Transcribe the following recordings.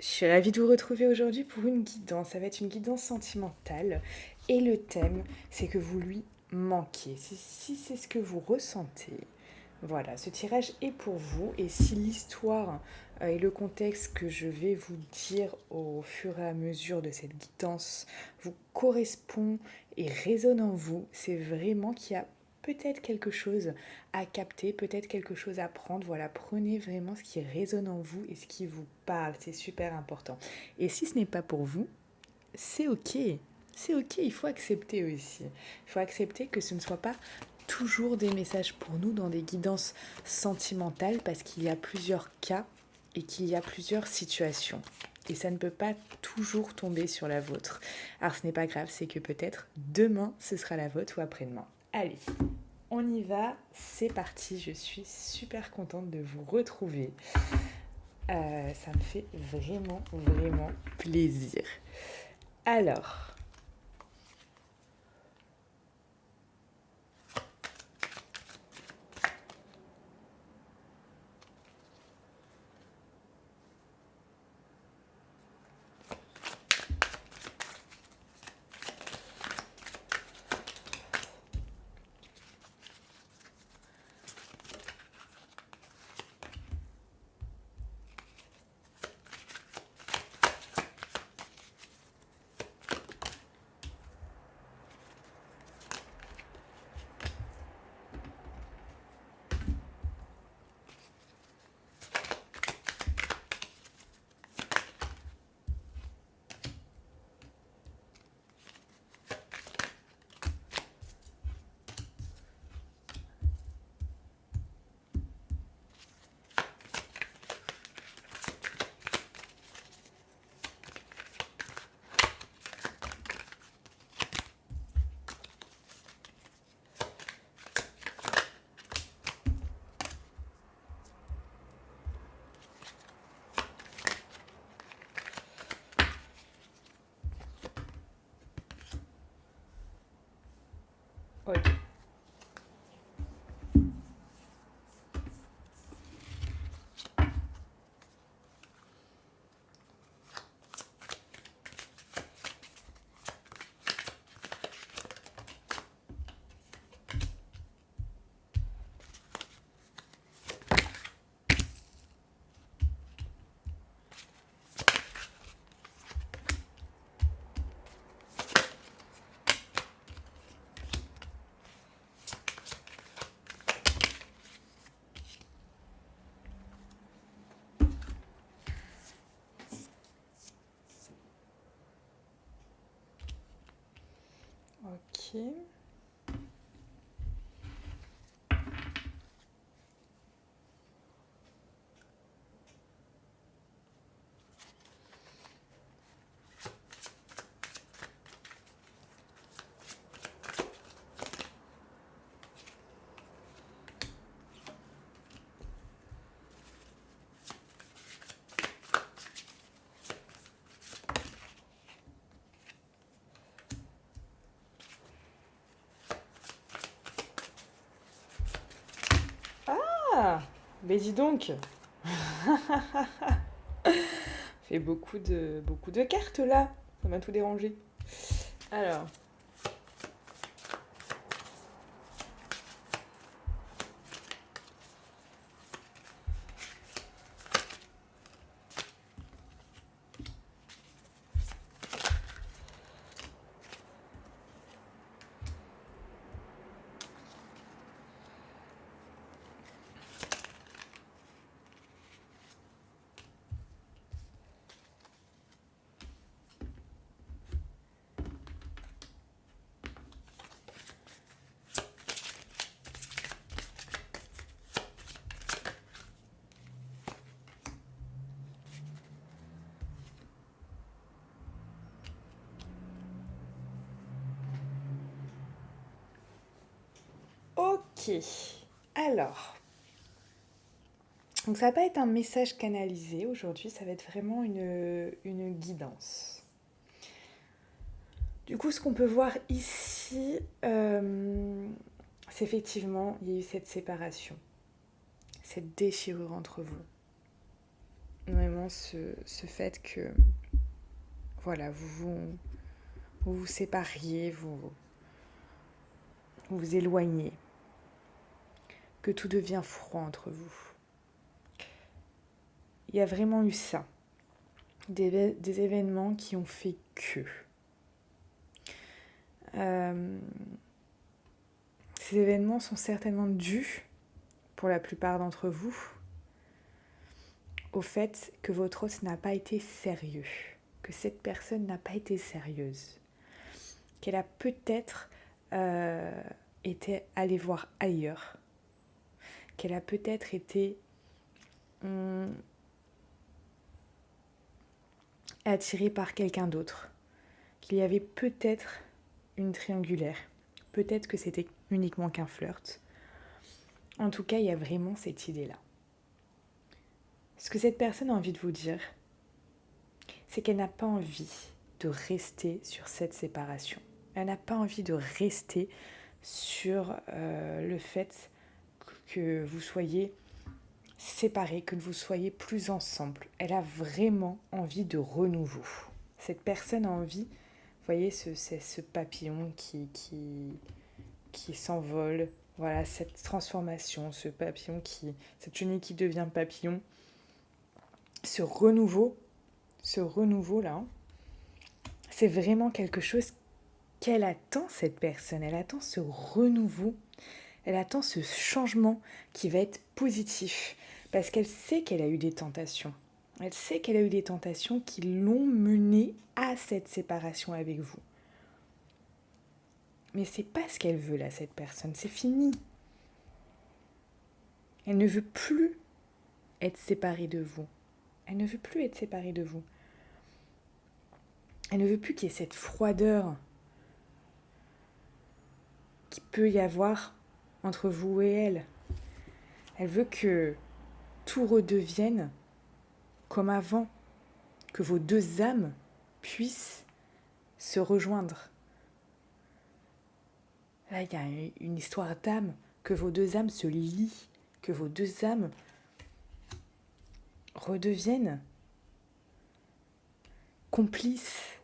Je suis ravie de vous retrouver aujourd'hui pour une guidance. Ça va être une guidance sentimentale. Et le thème, c'est que vous lui manquez. Si c'est ce que vous ressentez, voilà, ce tirage est pour vous. Et si l'histoire et le contexte que je vais vous dire au fur et à mesure de cette guidance vous correspond et résonne en vous, c'est vraiment qu'il y a peut-être quelque chose à capter, peut-être quelque chose à prendre. Voilà, prenez vraiment ce qui résonne en vous et ce qui vous parle, c'est super important. Et si ce n'est pas pour vous, c'est ok. C'est ok, il faut accepter aussi. Il faut accepter que ce ne soit pas toujours des messages pour nous dans des guidances sentimentales parce qu'il y a plusieurs cas et qu'il y a plusieurs situations. Et ça ne peut pas toujours tomber sur la vôtre. Alors ce n'est pas grave, c'est que peut-être demain ce sera la vôtre ou après-demain. Allez, on y va, c'est parti, je suis super contente de vous retrouver. Ça me fait vraiment, vraiment plaisir. Alors, ok. Ok. Ah, mais dis donc, fait beaucoup de cartes là. Ça m'a tout dérangé. Alors, ok. Alors, donc ça va pas être un message canalisé aujourd'hui, ça va être vraiment une guidance. Du coup, ce qu'on peut voir ici, c'est effectivement, il y a eu cette séparation, cette déchirure entre vous. vraiment ce fait que, voilà, vous sépariez, vous vous éloignez, que tout devient froid entre vous. Il y a vraiment eu ça, des événements qui ont fait que. Ces événements sont certainement dus, pour la plupart d'entre vous, au fait que votre hôte n'a pas été sérieux, que cette personne n'a pas été sérieuse, qu'elle a peut-être été allée voir ailleurs, qu'elle a peut-être été attirée par quelqu'un d'autre, qu'il y avait peut-être une triangulaire, peut-être que c'était uniquement qu'un flirt. En tout cas, il y a vraiment cette idée-là. Ce que cette personne a envie de vous dire, c'est qu'elle n'a pas envie de rester sur cette séparation. Elle n'a pas envie de rester sur le fait que vous soyez séparés, que vous soyez plus ensemble. Elle a vraiment envie de renouveau. Cette personne a envie, vous voyez, c'est ce papillon qui s'envole. Voilà, cette transformation, ce papillon cette chenille qui devient papillon. Ce renouveau-là, c'est vraiment quelque chose qu'elle attend, cette personne. Elle attend ce renouveau, elle attend ce changement qui va être positif. Parce qu'elle sait qu'elle a eu des tentations. Elle sait qu'elle a eu des tentations qui l'ont menée à cette séparation avec vous. Mais c'est pas ce qu'elle veut là, cette personne. C'est fini. Elle ne veut plus être séparée de vous. Elle ne veut plus être séparée de vous. Elle ne veut plus qu'il y ait cette froideur qu'il peut y avoir entre vous et elle. Elle veut que tout redevienne comme avant, que vos deux âmes puissent se rejoindre. Là, il y a une histoire d'âme, que vos deux âmes se lient, que vos deux âmes redeviennent complices,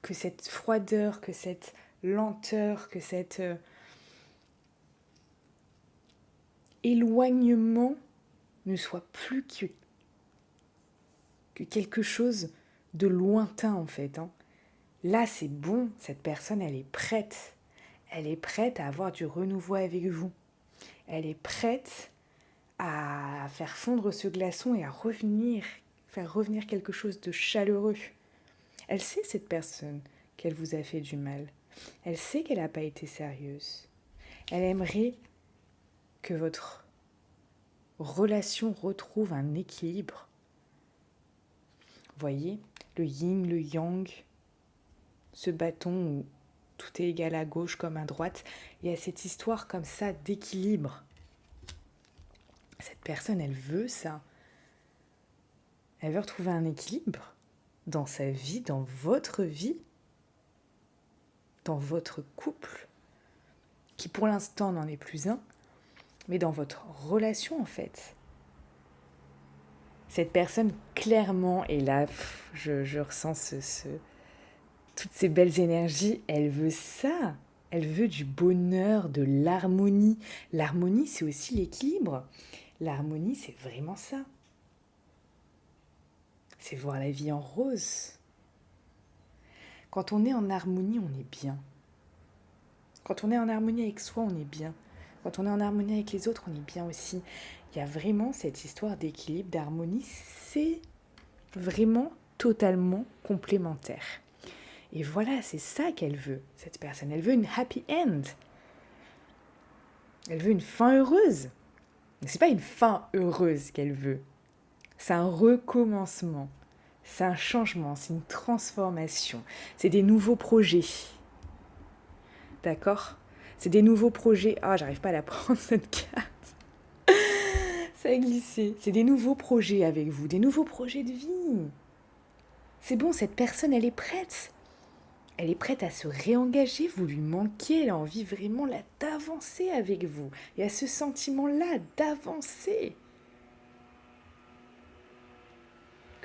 que cette froideur, que cette lenteur, que cet éloignement ne soit plus que quelque chose de lointain en fait. Là, c'est bon, cette personne, elle est prête. Elle est prête à avoir du renouveau avec vous. Elle est prête à faire fondre ce glaçon et à faire revenir quelque chose de chaleureux. Elle sait, cette personne, qu'elle vous a fait du mal. Elle sait qu'elle n'a pas été sérieuse. Elle aimerait que votre relation retrouve un équilibre. Vous voyez, le yin, le yang, ce bâton où tout est égal à gauche comme à droite, il y a cette histoire comme ça d'équilibre. Cette personne, elle veut ça. Elle veut retrouver un équilibre dans sa vie, dans votre vie, dans votre couple, qui pour l'instant n'en est plus un, mais dans votre relation en fait. Cette personne, clairement, et là, je ressens toutes ces belles énergies, elle veut ça. Elle veut du bonheur, de l'harmonie. L'harmonie, c'est aussi l'équilibre. L'harmonie, c'est vraiment ça. C'est voir la vie en rose. Quand on est en harmonie, on est bien. Quand on est en harmonie avec soi, on est bien. Quand on est en harmonie avec les autres, on est bien aussi. Il y a vraiment cette histoire d'équilibre, d'harmonie. C'est vraiment totalement complémentaire. Et voilà, c'est ça qu'elle veut, cette personne. Elle veut une happy end. Elle veut une fin heureuse. Mais c'est pas une fin heureuse qu'elle veut. C'est un recommencement. C'est un changement, c'est une transformation. C'est des nouveaux projets. D'accord ? C'est des nouveaux projets. Ah, j'arrive pas à la prendre cette carte. Ça a glissé. C'est des nouveaux projets avec vous, des nouveaux projets de vie. C'est bon, cette personne, elle est prête. Elle est prête à se réengager, vous lui manquez, elle a envie vraiment là d'avancer avec vous. Il y a ce sentiment-là d'avancer.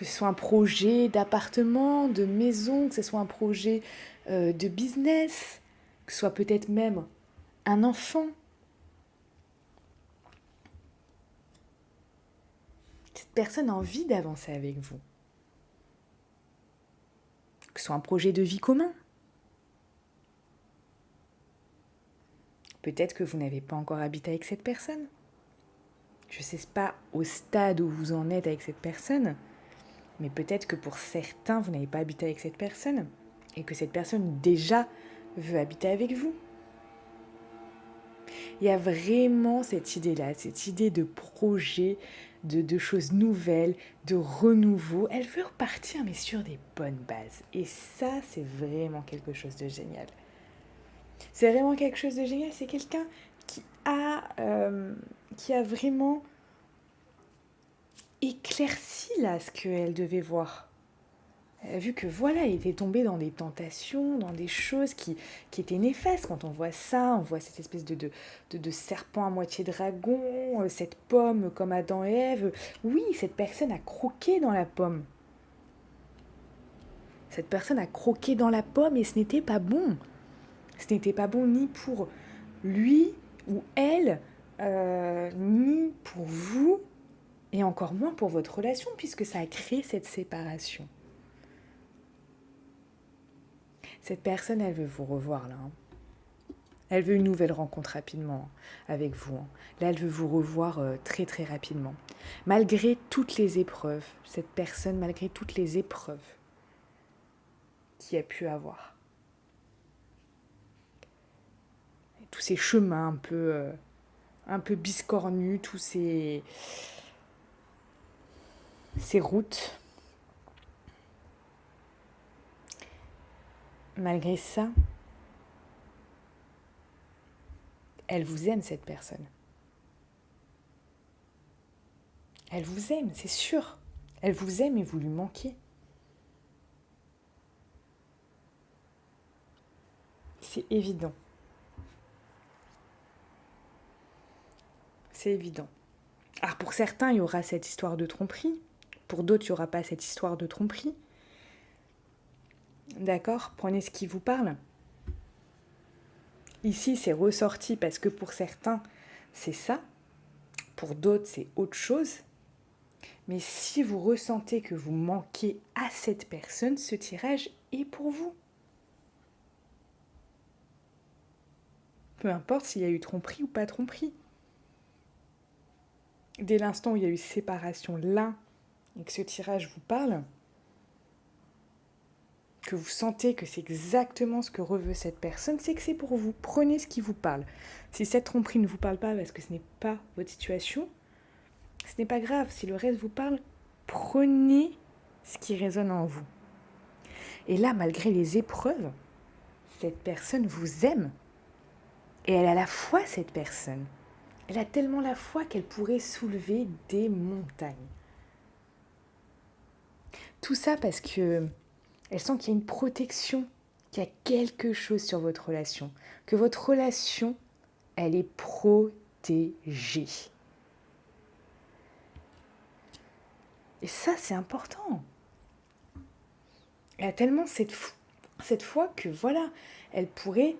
Que ce soit un projet d'appartement, de maison, que ce soit un projet de business, que ce soit peut-être même un enfant. Cette personne a envie d'avancer avec vous. Que ce soit un projet de vie commun. Peut-être que vous n'avez pas encore habité avec cette personne. Je ne sais pas au stade où vous en êtes avec cette personne, mais peut-être que pour certains, vous n'avez pas habité avec cette personne et que cette personne déjà veut habiter avec vous. Il y a vraiment cette idée-là, cette idée de projet, de choses nouvelles, de renouveau. Elle veut repartir, mais sur des bonnes bases. Et ça, c'est vraiment quelque chose de génial. C'est vraiment quelque chose de génial. C'est quelqu'un qui a vraiment éclairci là ce qu'elle devait voir. Elle a vu que voilà, elle était tombée dans des tentations, dans des choses qui étaient néfastes. Quand on voit ça, on voit cette espèce de serpent à moitié dragon, cette pomme comme Adam et Ève. Oui, cette personne a croqué dans la pomme. Cette personne a croqué dans la pomme et ce n'était pas bon. Ce n'était pas bon ni pour lui ou elle, ni pour vous, et encore moins pour votre relation, puisque ça a créé cette séparation. Cette personne, elle veut vous revoir là. Elle veut une nouvelle rencontre rapidement avec vous. Là, elle veut vous revoir très très rapidement. Malgré toutes les épreuves, cette personne, malgré toutes les épreuves qu'il y a pu avoir. Et tous ces chemins un peu biscornus, tous ces routes. Malgré ça, elle vous aime, cette personne. Elle vous aime, c'est sûr. Elle vous aime et vous lui manquez. C'est évident. C'est évident. Alors pour certains, il y aura cette histoire de tromperie. Pour d'autres, il n'y aura pas cette histoire de tromperie. D'accord ? Prenez ce qui vous parle. Ici, c'est ressorti parce que pour certains, c'est ça. Pour d'autres, c'est autre chose. Mais si vous ressentez que vous manquez à cette personne, ce tirage est pour vous. Peu importe s'il y a eu tromperie ou pas tromperie. Dès l'instant où il y a eu séparation là, et que ce tirage vous parle, que vous sentez que c'est exactement ce que reveut cette personne, c'est que c'est pour vous. Prenez ce qui vous parle. Si cette tromperie ne vous parle pas parce que ce n'est pas votre situation, ce n'est pas grave. Si le reste vous parle, prenez ce qui résonne en vous. Et là, malgré les épreuves, cette personne vous aime. Et elle a la foi, cette personne. Elle a tellement la foi qu'elle pourrait soulever des montagnes. Tout ça parce que elle sent qu'il y a une protection, qu'il y a quelque chose sur votre relation. Que votre relation, elle est protégée. Et ça, c'est important. Elle a tellement cette foi que voilà, elle pourrait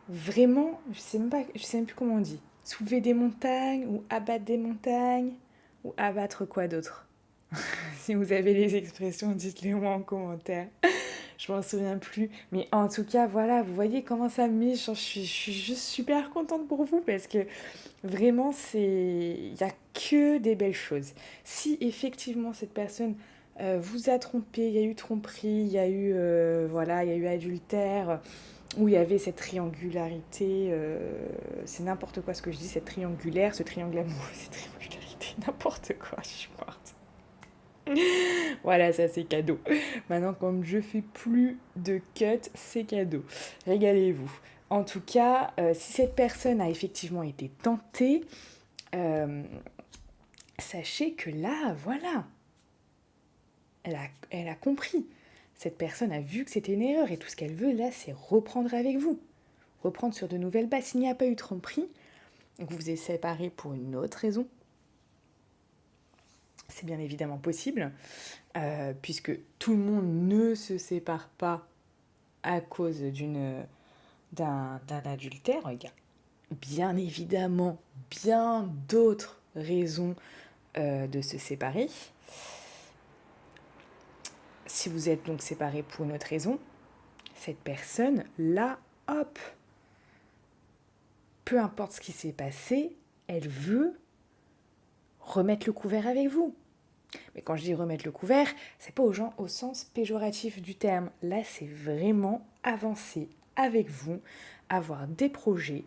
vraiment, je sais même plus comment on dit, soulever des montagnes ou abattre des montagnes ou abattre quoi d'autre. Si vous avez les expressions, dites-les moi en commentaire. Je m'en souviens plus. Mais en tout cas, voilà, vous voyez comment ça me met. Je suis juste super contente pour vous parce que vraiment, il n'y a que des belles choses. Si effectivement cette personne vous a trompé, il y a eu tromperie, il y a eu, il y a eu adultère, où il y avait cette triangularité, c'est n'importe quoi ce que je dis, cette triangulaire, ce triangle amoureux, cette triangularité, n'importe quoi, je suis morte. Voilà, ça c'est cadeau. Maintenant, comme je fais plus de cut, c'est cadeau. Régalez-vous. En tout cas, si cette personne a effectivement été tentée, sachez que là, voilà, elle a compris. Cette personne a vu que c'était une erreur et tout ce qu'elle veut là, c'est reprendre avec vous. Reprendre sur de nouvelles bases. S'il n'y a pas eu tromperie, que vous vous êtes séparés pour une autre raison, C'est bien évidemment possible, puisque tout le monde ne se sépare pas à cause d'un adultère. Il y a bien évidemment bien d'autres raisons de se séparer. Si vous êtes donc séparés pour une autre raison, cette personne, là, hop, peu importe ce qui s'est passé, elle veut remettre le couvert avec vous. Mais quand je dis remettre le couvert, c'est pas aux gens au sens péjoratif du terme. Là, c'est vraiment avancer avec vous, avoir des projets,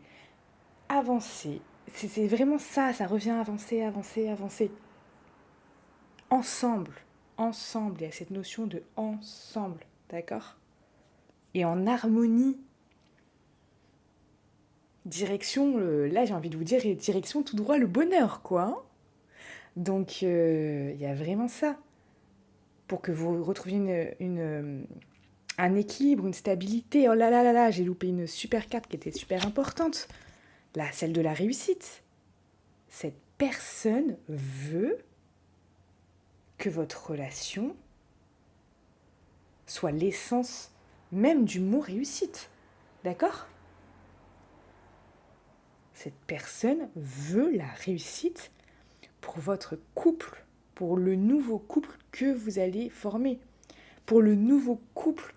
avancer. C'est vraiment ça, ça revient à avancer, avancer, avancer. Ensemble, ensemble, il y a cette notion de ensemble, d'accord? Et en harmonie. Direction, là j'ai envie de vous dire, direction tout droit le bonheur, quoi. Hein. Donc il y a vraiment ça. Pour que vous retrouviez un équilibre, une stabilité. Oh là là là là, j'ai loupé une super carte qui était super importante. Là, celle de la réussite. Cette personne veut que votre relation soit l'essence même du mot réussite. D'accord ? Cette personne veut la réussite pour votre couple, pour le nouveau couple que vous allez former, pour le nouveau couple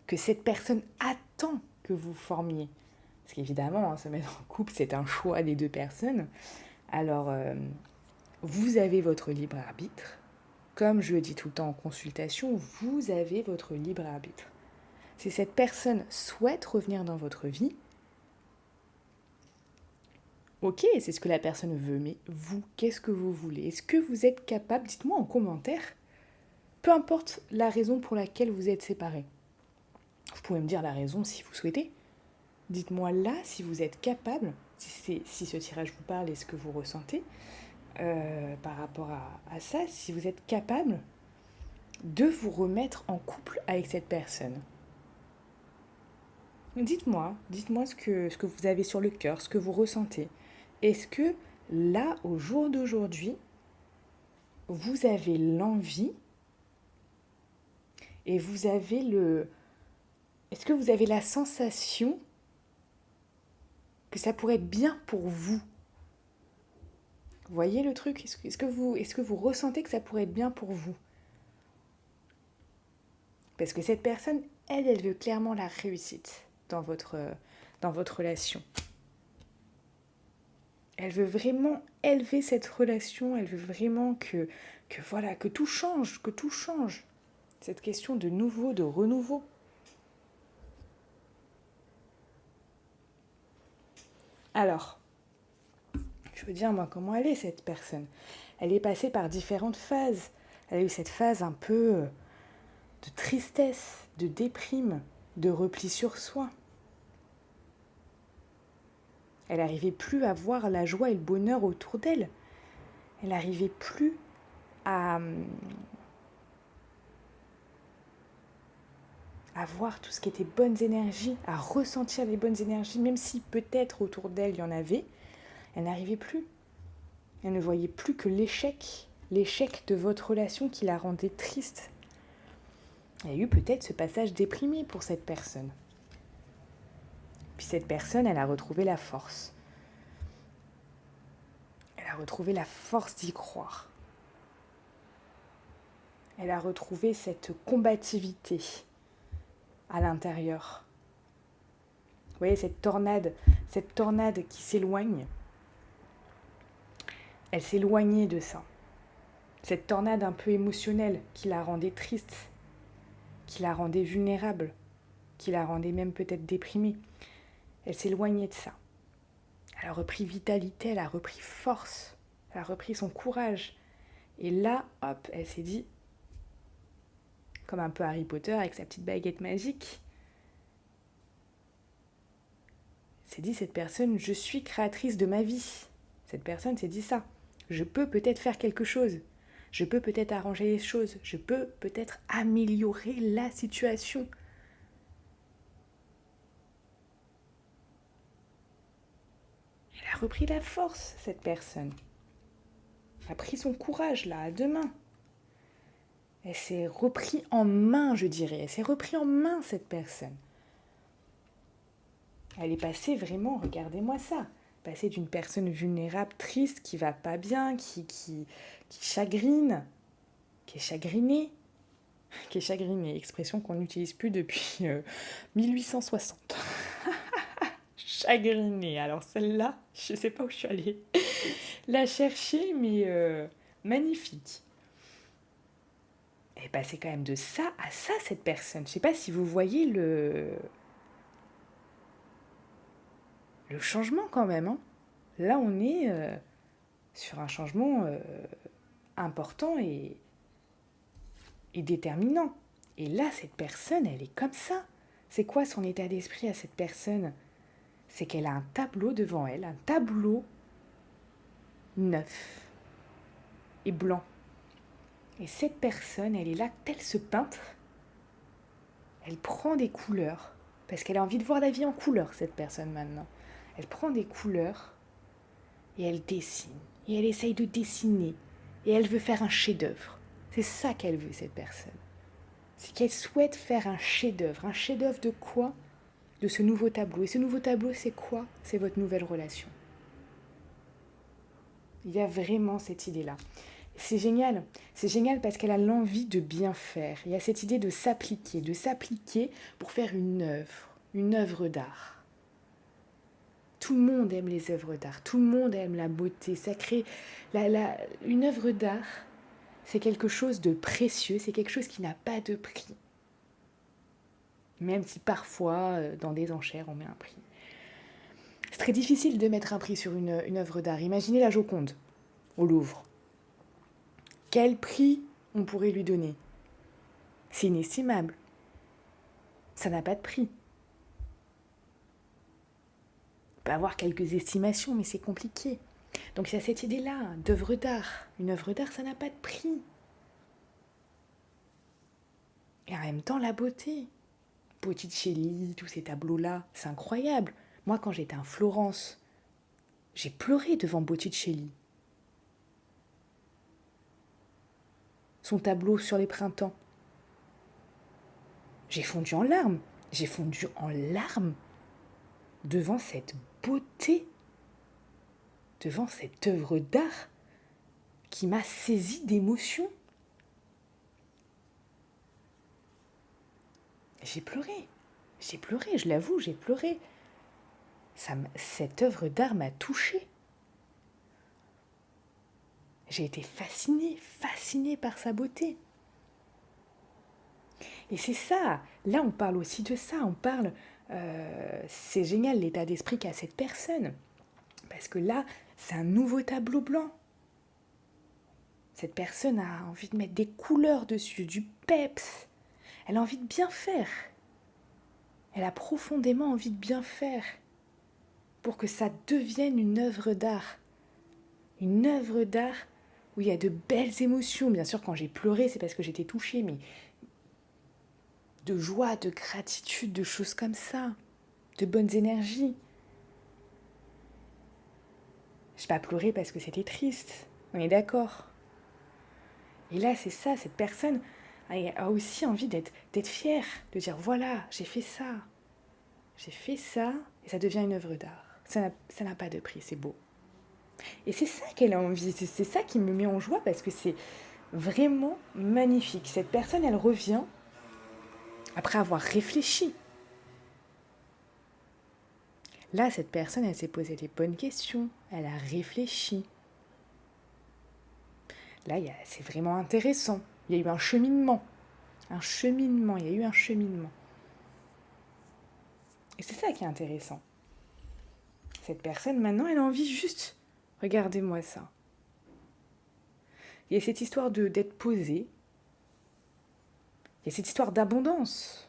que cette personne attend que vous formiez. Parce qu'évidemment, se mettre en couple, c'est un choix des deux personnes. Alors, vous avez votre libre arbitre. Comme je le dis tout le temps en consultation, vous avez votre libre arbitre. Si cette personne souhaite revenir dans votre vie, ok, c'est ce que la personne veut, mais vous, qu'est-ce que vous voulez? Est-ce que vous êtes capable? Dites-moi en commentaire. Peu importe la raison pour laquelle vous êtes séparés. Vous pouvez me dire la raison si vous souhaitez. Dites-moi là si vous êtes capable, si ce tirage vous parle et ce que vous ressentez par rapport à ça, si vous êtes capable de vous remettre en couple avec cette personne. Dites-moi ce que vous avez sur le cœur, ce que vous ressentez. Est-ce que là, au jour d'aujourd'hui, vous avez l'envie et vous avez le... Est-ce que vous avez la sensation que ça pourrait être bien pour vous? Vous voyez le truc? Est-ce que vous ressentez que ça pourrait être bien pour vous? Parce que cette personne, elle veut clairement la réussite dans votre relation. Elle veut vraiment élever cette relation, elle veut vraiment que voilà, que tout change, que tout change. Cette question de nouveau, de renouveau. Alors, je veux dire, moi, comment elle est, cette personne? Elle est passée par différentes phases. Elle a eu cette phase un peu de tristesse, de déprime, de repli sur soi. Elle n'arrivait plus à voir la joie et le bonheur autour d'elle. Elle n'arrivait plus à voir tout ce qui était bonnes énergies, à ressentir les bonnes énergies, même si peut-être autour d'elle il y en avait. Elle n'arrivait plus. Elle ne voyait plus que l'échec de votre relation qui la rendait triste. Il y a eu peut-être ce passage déprimé pour cette personne. Puis cette personne, elle a retrouvé la force. Elle a retrouvé la force d'y croire. Elle a retrouvé cette combativité à l'intérieur. Vous voyez cette tornade qui s'éloigne. Elle s'éloignait de ça. Cette tornade un peu émotionnelle qui la rendait triste, qui la rendait vulnérable, qui la rendait même peut-être déprimée. Elle s'éloignait de ça. Elle a repris vitalité, elle a repris force, elle a repris son courage. Et là, hop, elle s'est dit, comme un peu Harry Potter avec sa petite baguette magique, s'est dit, cette personne, je suis créatrice de ma vie. Cette personne s'est dit ça. Je peux peut-être faire quelque chose. Je peux peut-être arranger les choses. Je peux peut-être améliorer la situation. Elle a repris la force, cette personne. a pris son courage, là, à deux mains. Elle s'est repris en main, je dirais. Elle s'est repris en main, cette personne. Elle est passée vraiment, regardez-moi ça, passée d'une personne vulnérable, triste, qui va pas bien, qui chagrine, qui est chagrinée, expression qu'on n'utilise plus depuis 1860. Chagrinée, alors celle-là, je sais pas où je suis allée la chercher, mais magnifique. Elle est passée quand même de ça à ça, cette personne. Je sais pas si vous voyez le changement quand même. Hein. Là, on est sur un changement important et déterminant. Et là, cette personne, elle est comme ça. C'est quoi son état d'esprit à cette personne? C'est qu'elle a un tableau devant elle, un tableau neuf et blanc. Et cette personne, elle est là, tel ce peintre. Elle prend des couleurs, parce qu'elle a envie de voir la vie en couleur, cette personne maintenant. Elle prend des couleurs et elle dessine. Et elle essaye de dessiner. Et elle veut faire un chef-d'œuvre. C'est ça qu'elle veut, cette personne. C'est qu'elle souhaite faire un chef-d'œuvre. Un chef-d'œuvre de quoi? De ce nouveau tableau. Et ce nouveau tableau, c'est quoi? C'est votre nouvelle relation. Il y a vraiment cette idée-là. C'est génial. C'est génial parce qu'elle a l'envie de bien faire. Il y a cette idée de s'appliquer pour faire une œuvre d'art. Tout le monde aime les œuvres d'art. Tout le monde aime la beauté. Ça crée une œuvre d'art. C'est quelque chose de précieux. C'est quelque chose qui n'a pas de prix. Même si parfois, dans des enchères, on met un prix. C'est très difficile de mettre un prix sur une œuvre d'art. Imaginez la Joconde au Louvre. Quel prix on pourrait lui donner? C'est inestimable. Ça n'a pas de prix. On peut avoir quelques estimations, mais c'est compliqué. Donc il y a cette idée-là d'œuvre d'art. Une œuvre d'art, ça n'a pas de prix. Et en même temps, la beauté. Botticelli, tous ces tableaux-là, c'est incroyable. Moi, quand j'étais en Florence, j'ai pleuré devant Botticelli. Son tableau sur les printemps. J'ai fondu en larmes. J'ai fondu en larmes devant cette beauté, devant cette œuvre d'art qui m'a saisie d'émotion. J'ai pleuré, je l'avoue, j'ai pleuré. Cette œuvre d'art m'a touchée. J'ai été fascinée par sa beauté. Et c'est ça, là on parle aussi de ça, c'est génial l'état d'esprit qu'a cette personne. Parce que là, c'est un nouveau tableau blanc. Cette personne a envie de mettre des couleurs dessus, du peps. Elle a envie de bien faire. Elle a profondément envie de bien faire pour que ça devienne une œuvre d'art. Une œuvre d'art où il y a de belles émotions. Bien sûr, quand j'ai pleuré, c'est parce que j'étais touchée, mais de joie, de gratitude, de choses comme ça, de bonnes énergies. Je n'ai pas pleuré parce que c'était triste, on est d'accord. Et là, c'est ça, cette personne a aussi envie d'être fière, de dire voilà, j'ai fait ça, et ça devient une œuvre d'art. Ça n'a pas de prix, c'est beau. Et c'est ça qu'elle a envie, c'est ça qui me met en joie parce que c'est vraiment magnifique. Cette personne, elle revient après avoir réfléchi. Là, cette personne, elle s'est posé les bonnes questions, elle a réfléchi. Là, c'est vraiment intéressant. Il y a eu un cheminement. Il y a eu un cheminement. Et c'est ça qui est intéressant. Cette personne, maintenant, elle a envie juste, regardez-moi ça. Il y a cette histoire d'être posée. Il y a cette histoire d'abondance.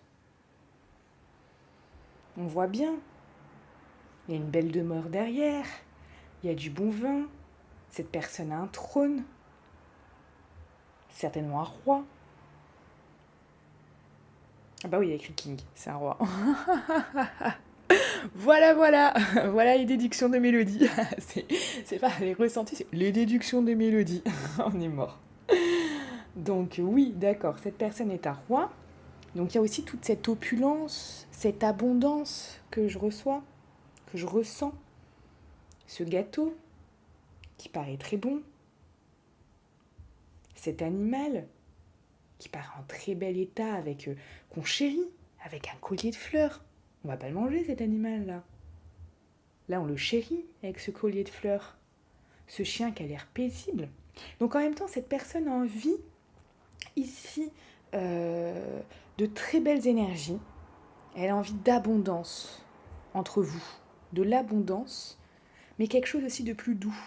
On voit bien. Il y a une belle demeure derrière. Il y a du bon vin. Cette personne a un trône. Certainement un roi. Ah bah oui, il y a écrit King, c'est un roi. Voilà, voilà, voilà les déductions de Mélodie. C'est pas les ressentis, c'est les déductions de Mélodie. On est mort. Donc oui, d'accord, cette personne est un roi. Donc il y a aussi toute cette opulence, cette abondance que je reçois, que je ressens. Ce gâteau qui paraît très bon. Cet animal qui paraît en très bel état avec qu'on chérit, avec un collier de fleurs. On va pas le manger cet animal-là. Là, on le chérit avec ce collier de fleurs. Ce chien qui a l'air paisible. Donc en même temps, cette personne a envie, ici, de très belles énergies. Elle a envie d'abondance entre vous. De l'abondance, mais quelque chose aussi de plus doux.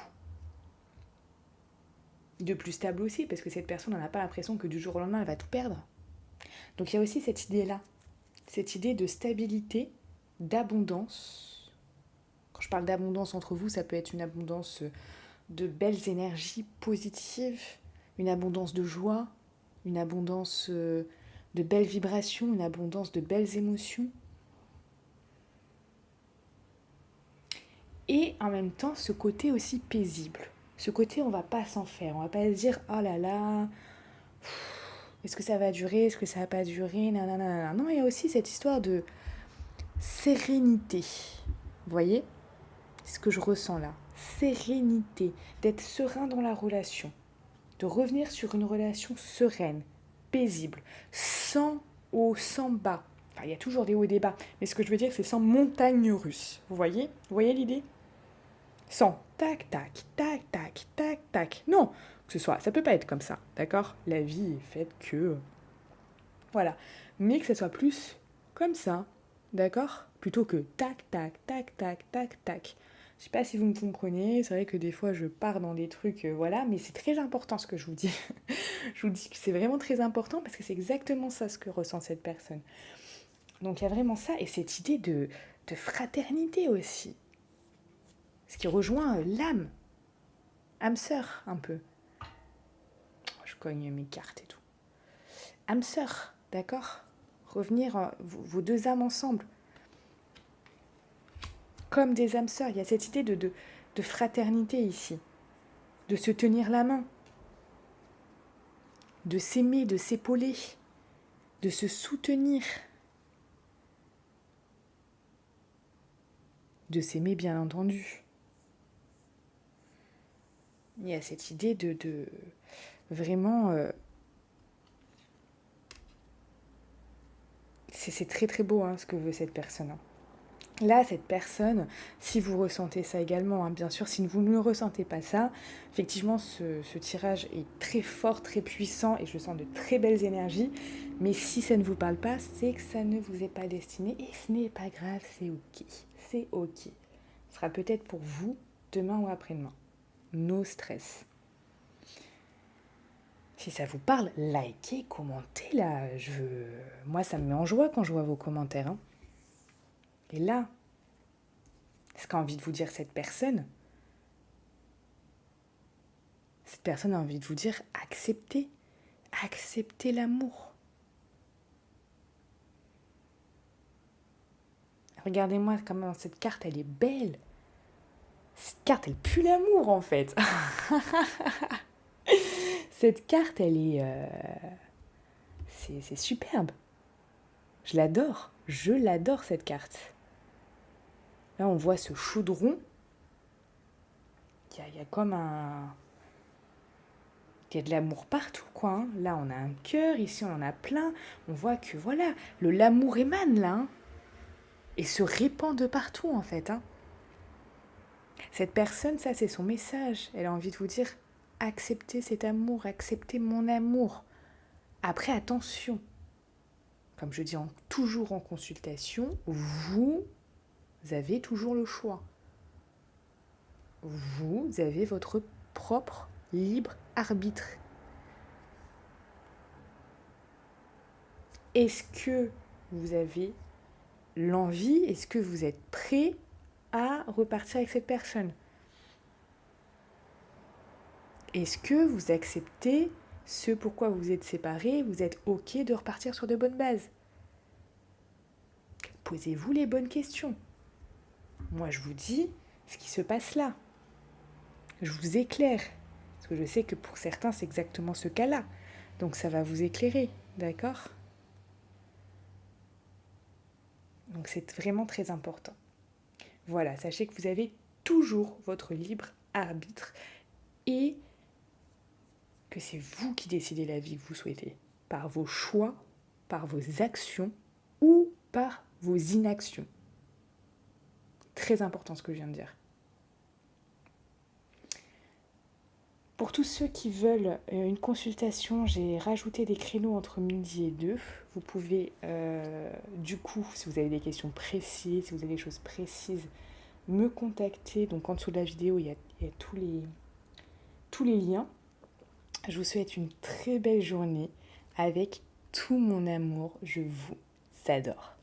De plus stable aussi, parce que cette personne n'a pas l'impression que du jour au lendemain, elle va tout perdre. Donc il y a aussi cette idée-là. Cette idée de stabilité, d'abondance. Quand je parle d'abondance entre vous, ça peut être une abondance de belles énergies positives, une abondance de joie, une abondance de belles vibrations, une abondance de belles émotions. Et en même temps, ce côté aussi paisible. Ce côté, on va pas s'en faire. On va pas se dire, oh là là, est-ce que ça va durer, est-ce que ça va pas durer, nanana. Non, il y a aussi cette histoire de sérénité. Vous voyez ? C'est ce que je ressens là. Sérénité, d'être serein dans la relation. De revenir sur une relation sereine, paisible, sans haut, sans bas. Enfin, il y a toujours des hauts et des bas, mais ce que je veux dire, c'est sans montagne russe. Vous voyez l'idée ? Sans tac, tac, tac, tac, tac, tac. Non, que ce soit, ça peut pas être comme ça, d'accord ? La vie est faite que... Voilà. Mais que ça soit plus comme ça, d'accord ? Plutôt que tac, tac, tac, tac, tac, tac. Je sais pas si vous me comprenez, c'est vrai que des fois je pars dans des trucs, voilà, mais c'est très important ce que je vous dis. Je vous dis que c'est vraiment très important parce que c'est exactement ça ce que ressent cette personne. Donc il y a vraiment ça et cette idée de fraternité aussi. Ce qui rejoint l'âme, âme sœur un peu. Je cogne mes cartes et tout. Âme sœur, d'accord ? Revenir vos deux âmes ensemble. Comme des âmes sœurs, il y a cette idée de fraternité ici. De se tenir la main. De s'aimer, de s'épauler. De se soutenir. De s'aimer bien entendu. Il y a cette idée de vraiment... c'est très très beau ce que veut cette personne. Là, cette personne, si vous ressentez ça également, bien sûr, si vous ne ressentez pas ça, effectivement, ce tirage est très fort, très puissant et je sens de très belles énergies. Mais si ça ne vous parle pas, c'est que ça ne vous est pas destiné et ce n'est pas grave, c'est ok. C'est ok. Ce sera peut-être pour vous demain ou après-demain. No stress. Si ça vous parle, likez, commentez là. Moi, ça me met en joie quand je vois vos commentaires. Et là, ce qu'a envie de vous dire cette personne a envie de vous dire acceptez l'amour. Regardez-moi comment cette carte, elle est belle. Cette carte, elle pue l'amour en fait. Cette carte, elle est... c'est superbe. Je l'adore cette carte. Là, on voit ce chaudron. Il y a comme un... Il y a de l'amour partout, quoi. Là, on a un cœur, ici, on en a plein. On voit que, voilà, l'amour émane, là. Et se répand de partout, en fait. Cette personne, ça, c'est son message. Elle a envie de vous dire, acceptez cet amour, acceptez mon amour. Après, attention. Comme je dis toujours en consultation, vous avez toujours le choix. Vous avez votre propre libre arbitre. Est-ce que vous avez l'envie, est-ce que vous êtes prêt à repartir avec cette personne ? Est-ce que vous acceptez ce pourquoi vous êtes séparés, vous êtes ok de repartir sur de bonnes bases ? Posez-vous les bonnes questions. Moi, je vous dis ce qui se passe là. Je vous éclaire. Parce que je sais que pour certains, c'est exactement ce cas-là. Donc ça va vous éclairer, d'accord? Donc c'est vraiment très important. Voilà, sachez que vous avez toujours votre libre arbitre et que c'est vous qui décidez la vie que vous souhaitez, par vos choix, par vos actions ou par vos inactions. Très important ce que je viens de dire. Pour tous ceux qui veulent une consultation, j'ai rajouté des créneaux entre midi et 2. Vous pouvez, du coup, si vous avez des questions précises, si vous avez des choses précises, me contacter. Donc en dessous de la vidéo, il y a tous les liens. Je vous souhaite une très belle journée avec tout mon amour. Je vous adore.